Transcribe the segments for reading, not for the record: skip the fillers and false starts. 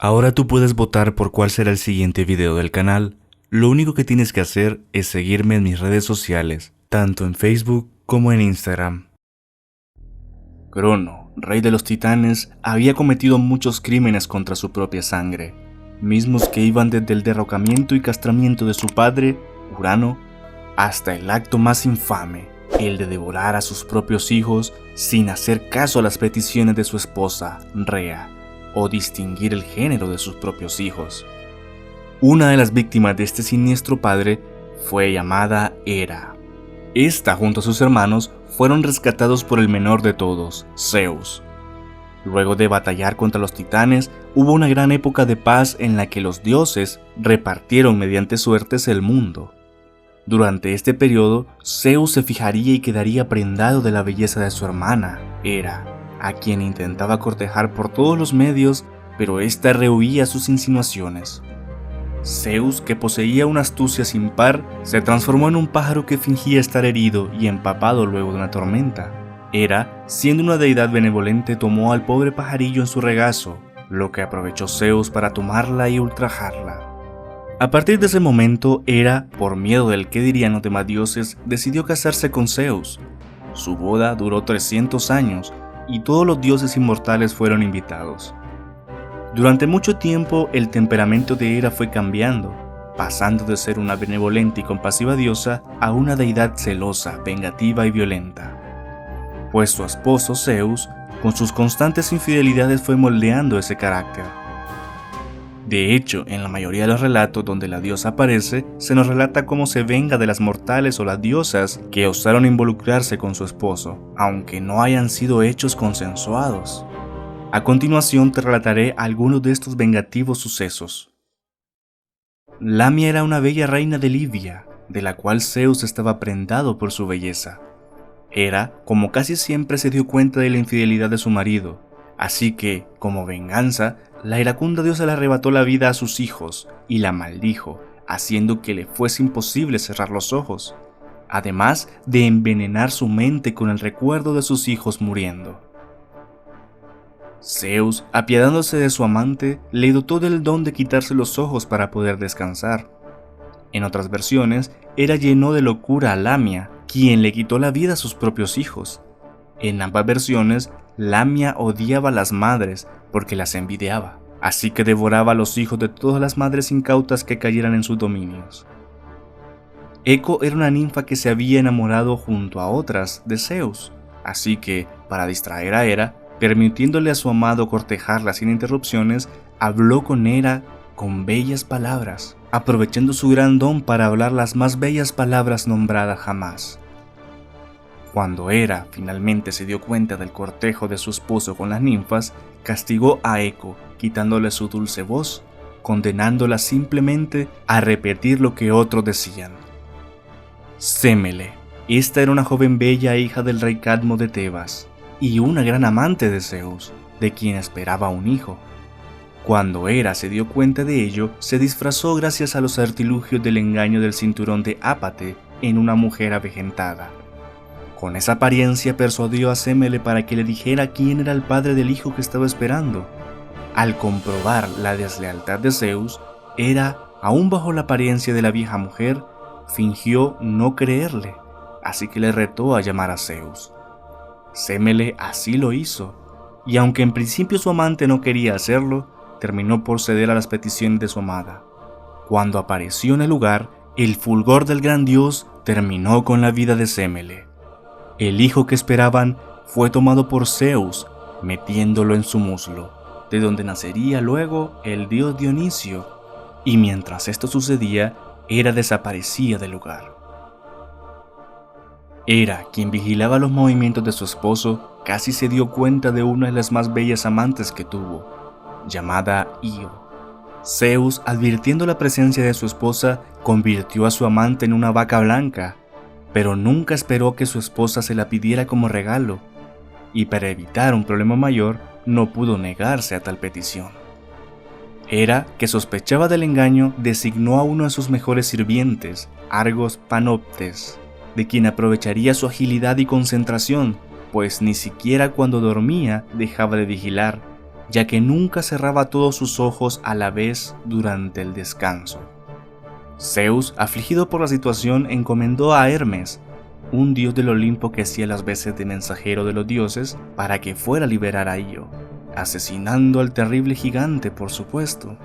Ahora tú puedes votar por cuál será el siguiente video del canal. Lo único que tienes que hacer es seguirme en mis redes sociales, tanto en Facebook como en Instagram. Crono, rey de los titanes, había cometido muchos crímenes contra su propia sangre, mismos que iban desde el derrocamiento y castramiento de su padre, Urano, hasta el acto más infame, el de devorar a sus propios hijos sin hacer caso a las peticiones de su esposa, Rea, o distinguir el género de sus propios hijos. Una de las víctimas de este siniestro padre fue llamada Hera. Esta, junto a sus hermanos, fueron rescatados por el menor de todos, Zeus. Luego de batallar contra los titanes, hubo una gran época de paz en la que los dioses repartieron mediante suertes el mundo. Durante este periodo, Zeus se fijaría y quedaría prendado de la belleza de su hermana, Hera, a quien intentaba cortejar por todos los medios, pero ésta rehuía sus insinuaciones. Zeus, que poseía una astucia sin par, se transformó en un pájaro que fingía estar herido y empapado luego de una tormenta. Hera, siendo una deidad benevolente, tomó al pobre pajarillo en su regazo, lo que aprovechó Zeus para tomarla y ultrajarla. A partir de ese momento, Hera, por miedo del qué dirían los demás dioses, decidió casarse con Zeus. Su boda duró 300 años y todos los dioses inmortales fueron invitados. Durante mucho tiempo, el temperamento de Hera fue cambiando, pasando de ser una benevolente y compasiva diosa a una deidad celosa, vengativa y violenta. Pues su esposo Zeus, con sus constantes infidelidades, fue moldeando ese carácter. De hecho, en la mayoría de los relatos donde la diosa aparece, se nos relata cómo se venga de las mortales o las diosas que osaron involucrarse con su esposo, aunque no hayan sido hechos consensuados. A continuación te relataré algunos de estos vengativos sucesos. Lamia era una bella reina de Libia, de la cual Zeus estaba prendado por su belleza. Hera, como casi siempre, se dio cuenta de la infidelidad de su marido, así que, como venganza, la iracunda diosa le arrebató la vida a sus hijos y la maldijo, haciendo que le fuese imposible cerrar los ojos, además de envenenar su mente con el recuerdo de sus hijos muriendo. Zeus, apiadándose de su amante, le dotó del don de quitarse los ojos para poder descansar. En otras versiones, Hera llenó de locura a Lamia, quien le quitó la vida a sus propios hijos. En ambas versiones, Lamia odiaba a las madres porque las envidiaba, así que devoraba a los hijos de todas las madres incautas que cayeran en sus dominios. Eco era una ninfa que se había enamorado junto a otras de Zeus, así que, para distraer a Hera, permitiéndole a su amado cortejarla sin interrupciones, habló con Hera con bellas palabras, aprovechando su gran don para hablar las más bellas palabras nombradas jamás. Cuando Hera finalmente se dio cuenta del cortejo de su esposo con las ninfas, castigó a Eco, quitándole su dulce voz, condenándola simplemente a repetir lo que otros decían. Sémele. Esta era una joven bella hija del rey Cadmo de Tebas, y una gran amante de Zeus, de quien esperaba un hijo. Cuando Hera se dio cuenta de ello, se disfrazó gracias a los artilugios del engaño del cinturón de Ápate en una mujer avejentada. Con esa apariencia persuadió a Sémele para que le dijera quién era el padre del hijo que estaba esperando. Al comprobar la deslealtad de Zeus, Hera, aún bajo la apariencia de la vieja mujer, fingió no creerle, así que le retó a llamar a Zeus. Sémele así lo hizo, y aunque en principio su amante no quería hacerlo, terminó por ceder a las peticiones de su amada. Cuando apareció en el lugar, el fulgor del gran dios terminó con la vida de Sémele. El hijo que esperaban fue tomado por Zeus, metiéndolo en su muslo, de donde nacería luego el dios Dionisio, y mientras esto sucedía, Hera desaparecía del lugar. Hera, quien vigilaba los movimientos de su esposo, casi se dio cuenta de una de las más bellas amantes que tuvo, llamada Io. Zeus, advirtiendo la presencia de su esposa, convirtió a su amante en una vaca blanca, pero nunca esperó que su esposa se la pidiera como regalo, y para evitar un problema mayor, no pudo negarse a tal petición. Hera, que sospechaba del engaño, designó a uno de sus mejores sirvientes, Argos Panoptes, de quien aprovecharía su agilidad y concentración, pues ni siquiera cuando dormía dejaba de vigilar, ya que nunca cerraba todos sus ojos a la vez durante el descanso. Zeus, afligido por la situación, encomendó a Hermes, un dios del Olimpo que hacía las veces de mensajero de los dioses, para que fuera a liberar a Io, asesinando al terrible gigante, por supuesto.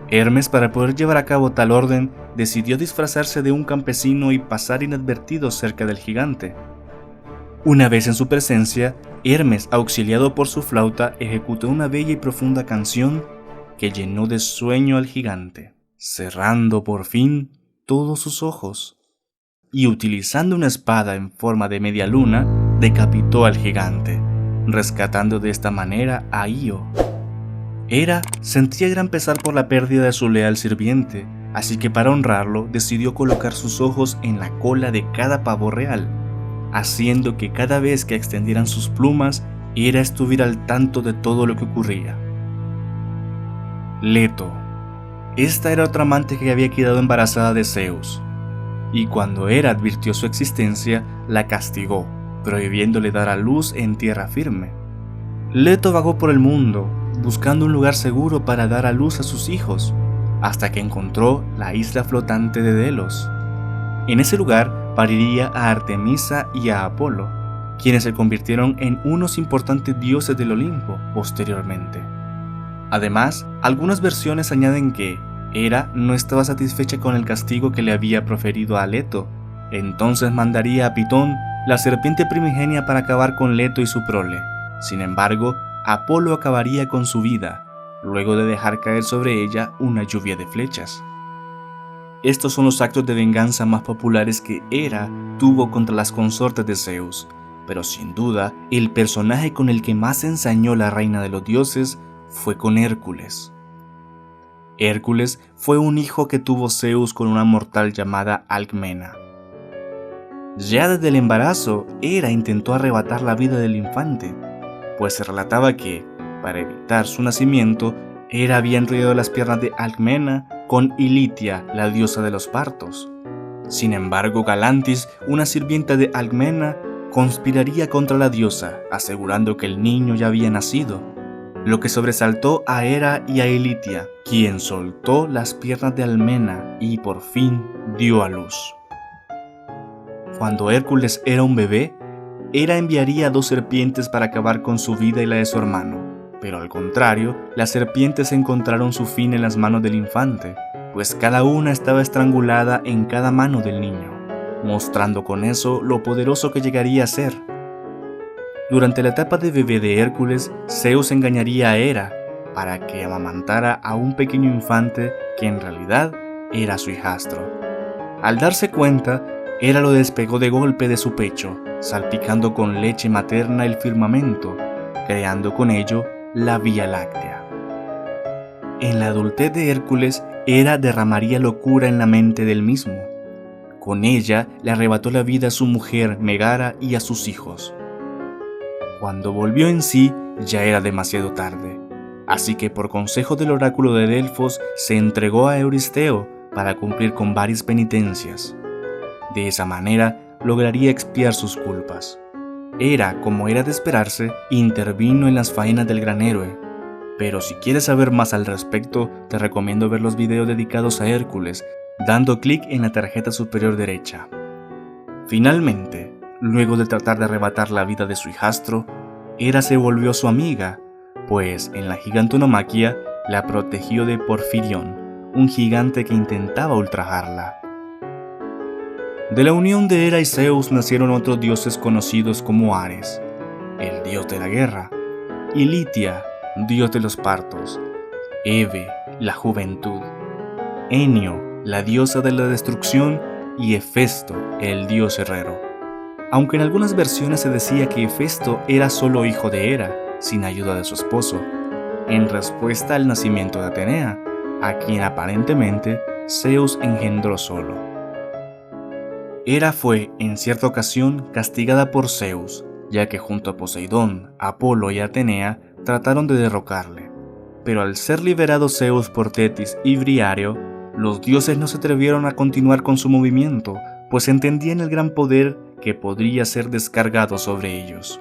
Hermes, para poder llevar a cabo tal orden, decidió disfrazarse de un campesino y pasar inadvertido cerca del gigante. Una vez en su presencia, Hermes, auxiliado por su flauta, ejecutó una bella y profunda canción que llenó de sueño al gigante, cerrando por fin todos sus ojos, y utilizando una espada en forma de media luna, decapitó al gigante, rescatando de esta manera a Io. Hera sentía gran pesar por la pérdida de su leal sirviente, así que para honrarlo decidió colocar sus ojos en la cola de cada pavo real, haciendo que cada vez que extendieran sus plumas, Hera estuviera al tanto de todo lo que ocurría. Leto. Esta era otra amante que había quedado embarazada de Zeus, y cuando Hera advirtió su existencia, la castigó, prohibiéndole dar a luz en tierra firme. Leto vagó por el mundo, buscando un lugar seguro para dar a luz a sus hijos, hasta que encontró la isla flotante de Delos. En ese lugar pariría a Artemisa y a Apolo, quienes se convirtieron en unos importantes dioses del Olimpo posteriormente. Además, algunas versiones añaden que Hera no estaba satisfecha con el castigo que le había proferido a Leto, entonces mandaría a Pitón, la serpiente primigenia, para acabar con Leto y su prole. Sin embargo, Apolo acabaría con su vida, luego de dejar caer sobre ella una lluvia de flechas. Estos son los actos de venganza más populares que Hera tuvo contra las consortes de Zeus, pero sin duda, el personaje con el que más se ensañó la reina de los dioses fue con Hércules. Hércules fue un hijo que tuvo Zeus con una mortal llamada Alcmena. Ya desde el embarazo, Hera intentó arrebatar la vida del infante, pues se relataba que, para evitar su nacimiento, Hera había enrollado las piernas de Alcmena con Ilitia, la diosa de los partos. Sin embargo, Galantis, una sirvienta de Alcmena, conspiraría contra la diosa, asegurando que el niño ya había nacido, lo que sobresaltó a Hera y a Ilitia, quien soltó las piernas de Alcmena y por fin dio a luz. Cuando Hércules era un bebé, Hera enviaría a 2 serpientes para acabar con su vida y la de su hermano, pero al contrario, las serpientes encontraron su fin en las manos del infante, pues cada una estaba estrangulada en cada mano del niño, mostrando con eso lo poderoso que llegaría a ser. Durante la etapa de bebé de Hércules, Zeus engañaría a Hera para que amamantara a un pequeño infante que en realidad era su hijastro. Al darse cuenta, Hera lo despegó de golpe de su pecho, salpicando con leche materna el firmamento, creando con ello la Vía Láctea. En la adultez de Hércules, Hera derramaría locura en la mente del mismo. Con ella le arrebató la vida a su mujer Megara y a sus hijos. Cuando volvió en sí, ya era demasiado tarde, así que por consejo del oráculo de Delfos se entregó a Euristeo para cumplir con varias penitencias. De esa manera lograría expiar sus culpas. Hera, como era de esperarse, intervino en las faenas del gran héroe. Pero si quieres saber más al respecto, te recomiendo ver los videos dedicados a Hércules, dando clic en la tarjeta superior derecha. Finalmente, luego de tratar de arrebatar la vida de su hijastro, Hera se volvió su amiga, pues en la gigantonomaquia la protegió de Porfirión, un gigante que intentaba ultrajarla. De la unión de Hera y Zeus nacieron otros dioses conocidos como Ares, el dios de la guerra, y Litia, dios de los partos, Hebe, la juventud, Enio, la diosa de la destrucción, y Hefesto, el dios herrero. Aunque en algunas versiones se decía que Hefesto era solo hijo de Hera, sin ayuda de su esposo, en respuesta al nacimiento de Atenea, a quien aparentemente Zeus engendró solo. Hera fue, en cierta ocasión, castigada por Zeus, ya que junto a Poseidón, Apolo y Atenea trataron de derrocarle. Pero al ser liberado Zeus por Tetis y Briario, los dioses no se atrevieron a continuar con su movimiento, pues entendían el gran poder que podría ser descargado sobre ellos.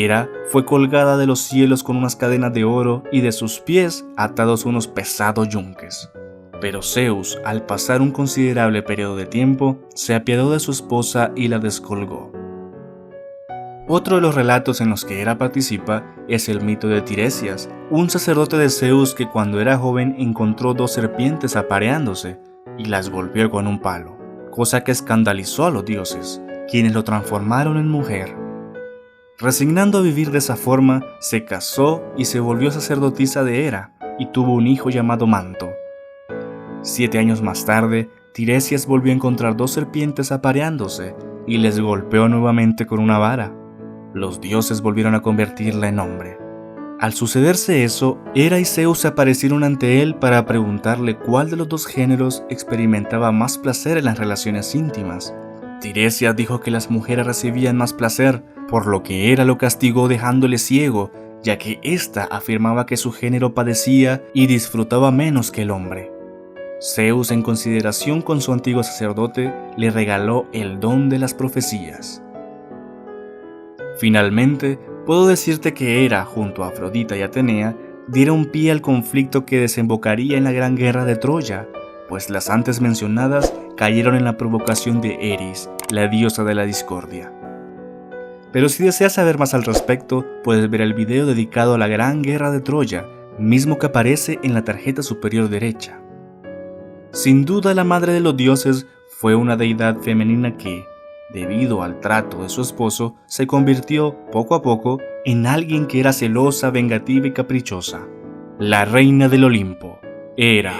Hera fue colgada de los cielos con unas cadenas de oro y de sus pies atados unos pesados yunques. Pero Zeus, al pasar un considerable periodo de tiempo, se apiadó de su esposa y la descolgó. Otro de los relatos en los que Hera participa es el mito de Tiresias, un sacerdote de Zeus que cuando era joven encontró 2 serpientes apareándose y las golpeó con un palo, cosa que escandalizó a los dioses, quienes lo transformaron en mujer. Resignando a vivir de esa forma, se casó y se volvió sacerdotisa de Hera y tuvo un hijo llamado Manto. 7 años más tarde, Tiresias volvió a encontrar 2 serpientes apareándose y les golpeó nuevamente con una vara. Los dioses volvieron a convertirla en hombre. Al sucederse eso, Hera y Zeus se aparecieron ante él para preguntarle cuál de los 2 géneros experimentaba más placer en las relaciones íntimas. Tiresias dijo que las mujeres recibían más placer, por lo que Hera lo castigó dejándole ciego, ya que ésta afirmaba que su género padecía y disfrutaba menos que el hombre. Zeus, en consideración con su antiguo sacerdote, le regaló el don de las profecías. Finalmente, puedo decirte que Hera, junto a Afrodita y Atenea, dieron pie al conflicto que desembocaría en la gran guerra de Troya, pues las antes mencionadas cayeron en la provocación de Eris, la diosa de la discordia. Pero si deseas saber más al respecto, puedes ver el video dedicado a la gran guerra de Troya, mismo que aparece en la tarjeta superior derecha. Sin duda, la madre de los dioses fue una deidad femenina que, debido al trato de su esposo, se convirtió poco a poco en alguien que era celosa, vengativa y caprichosa. La reina del Olimpo, Hera.